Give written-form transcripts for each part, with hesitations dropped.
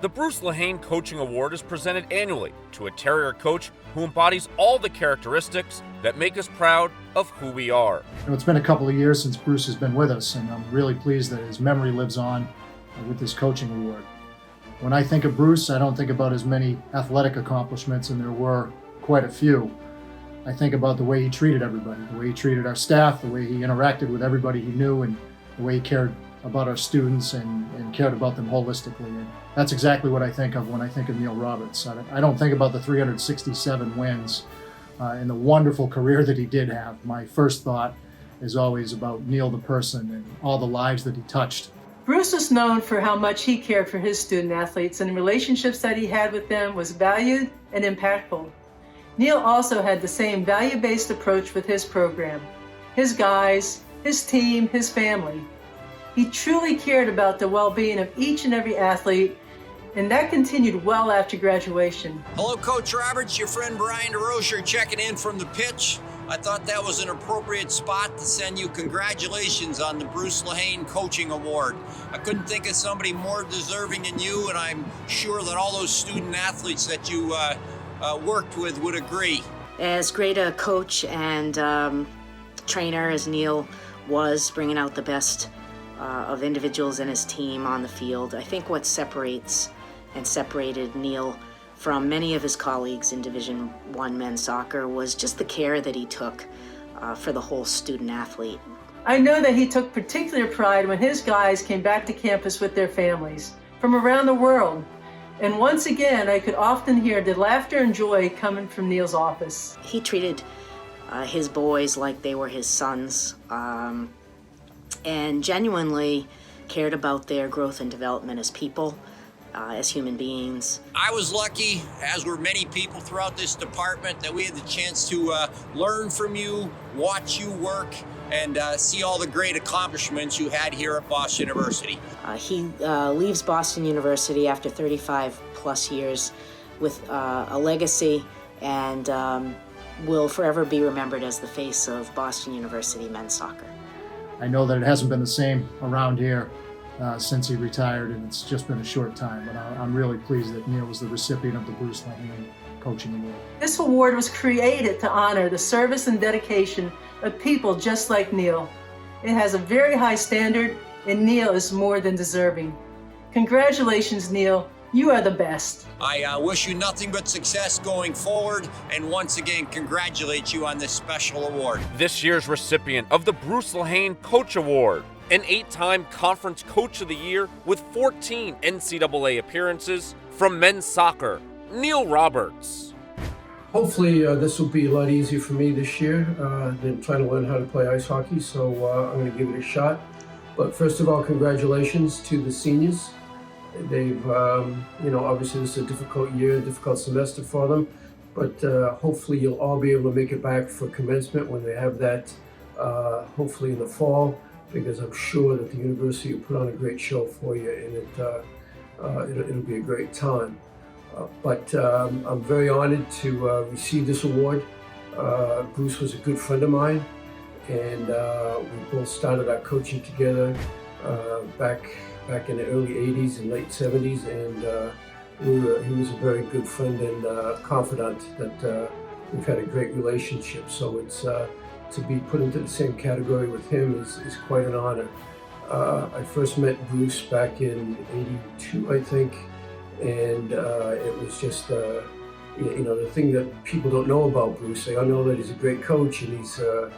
The Bruce Lehane Coaching Award is presented annually to a Terrier coach who embodies all the characteristics that make us proud of who we are. It's been a couple of years since Bruce has been with us, and I'm really pleased that his memory lives on with this coaching award. When I think of Bruce, I don't think about his many athletic accomplishments, and there were quite a few. I think about the way he treated everybody, the way he treated our staff, the way he interacted with everybody he knew, and the way he cared about our students and cared about them holistically. And that's exactly what I think of when I think of Neil Roberts. I don't think about the 367 wins and the wonderful career that he did have. My first thought is always about Neil the person and all the lives that he touched. Bruce was known for how much he cared for his student athletes, and the relationships that he had with them was valued and impactful. Neil also had the same value-based approach with his program, his guys, his team, his family. He truly cared about the well-being of each and every athlete, and that continued well after graduation. Hello, Coach Roberts. Your friend Brian DeRocher checking in from the pitch. I thought that was an appropriate spot to send you congratulations on the Bruce Lehane Coaching Award. I couldn't think of somebody more deserving than you, and I'm sure that all those student athletes that you worked with would agree. As great a coach and trainer as Neil was, bringing out the best of individuals in his team on the field, I think what separates and separated Neil from many of his colleagues in Division I men's soccer was just the care that he took for the whole student athlete. I know that he took particular pride when his guys came back to campus with their families from around the world. And once again, I could often hear the laughter and joy coming from Neil's office. He treated his boys like they were his sons, and genuinely cared about their growth and development as people, as human beings. I was lucky, as were many people throughout this department, that we had the chance to learn from you, watch you work, and see all the great accomplishments you had here at Boston University. He leaves Boston University after 35 plus years with a legacy, and will forever be remembered as the face of Boston University men's soccer. I know that it hasn't been the same around here since he retired, and it's just been a short time, but I'm really pleased that Neil was the recipient of the Bruce Lehane Coaching Award. This award was created to honor the service and dedication of people just like Neil. It has a very high standard, and Neil is more than deserving. Congratulations, Neil. You are the best. I wish you nothing but success going forward, and once again, congratulate you on this special award. This year's recipient of the Bruce Lehane Coach Award, an 8-time Conference Coach of the Year with 14 NCAA appearances from men's soccer, Neil Roberts. Hopefully this will be a lot easier for me this year than trying to learn how to play ice hockey, so I'm going to give it a shot. But first of all, congratulations to the seniors. They've, obviously this is a difficult year, a difficult semester for them, but hopefully you'll all be able to make it back for commencement when they have that, hopefully in the fall, because I'm sure that the university will put on a great show for you, and it'll be a great time. But I'm very honored to receive this award. Bruce was a good friend of mine, and we both started our coaching together back in the early 80s and late 70s, and he was a very good friend and confidant that we've had a great relationship. So it's to be put into the same category with him is quite an honor. I first met Bruce back in '82, I think, and it was just the thing that people don't know about Bruce. They all know that he's a great coach and he's a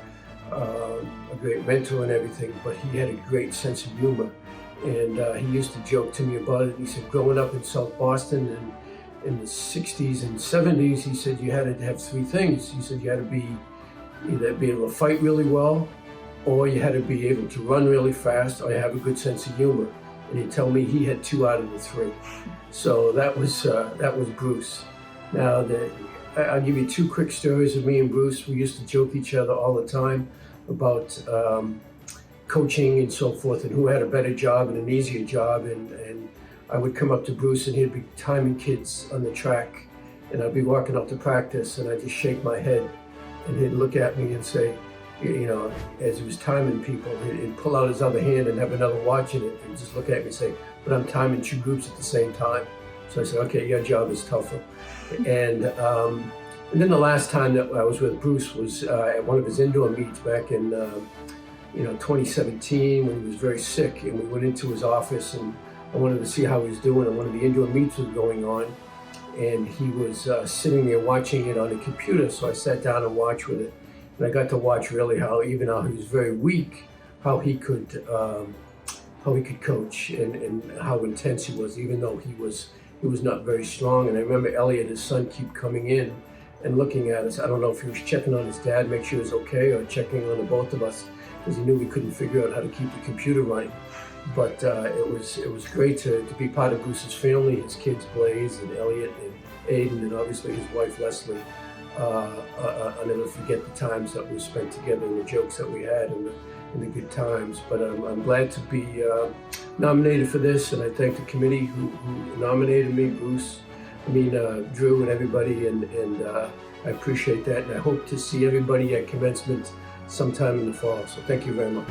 great mentor and everything, but he had a great sense of humor. And he used to joke to me about it. He said, growing up in South Boston and in the 60s and 70s, he said you had to have three things. He said you had to be either be able to fight really well, or you had to be able to run really fast, or you have a good sense of humor. And he'd tell me he had 2 out of the 3. So that was Bruce. Now, I'll give you 2 quick stories of me and Bruce. We used to joke each other all the time about coaching and so forth, and who had a better job and an easier job. And I would come up to Bruce, and he'd be timing kids on the track, and I'd be walking up to practice, and I'd just shake my head, and he'd look at me and say, as he was timing people, he'd pull out his other hand and have another watching it, and just look at me and say, but I'm timing 2 groups at the same time. So I said, okay, your job is tougher. And then the last time that I was with Bruce was at one of his indoor meets back in 2017 when he was very sick, and we went into his office and I wanted to see how he was doing, and one of the indoor meets was going on, and he was sitting there watching it on the computer. So I sat down and watched with it, and I got to watch really how he was very weak, how he could coach and how intense he was, even though he was not very strong. And I remember Elliot, his son, keep coming in and looking at us. I don't know if he was checking on his dad, make sure he was okay, or checking on the both of us, because he knew we couldn't figure out how to keep the computer running. But it was great to be part of Bruce's family, his kids Blaze and Elliot and Aiden, and obviously his wife Leslie. I'll never forget the times that we spent together and the jokes that we had and the good times. But I'm glad to be nominated for this, and I thank the committee who nominated me, Bruce, Drew and everybody, and I appreciate that, and I hope to see everybody at commencement sometime in the fall. So thank you very much.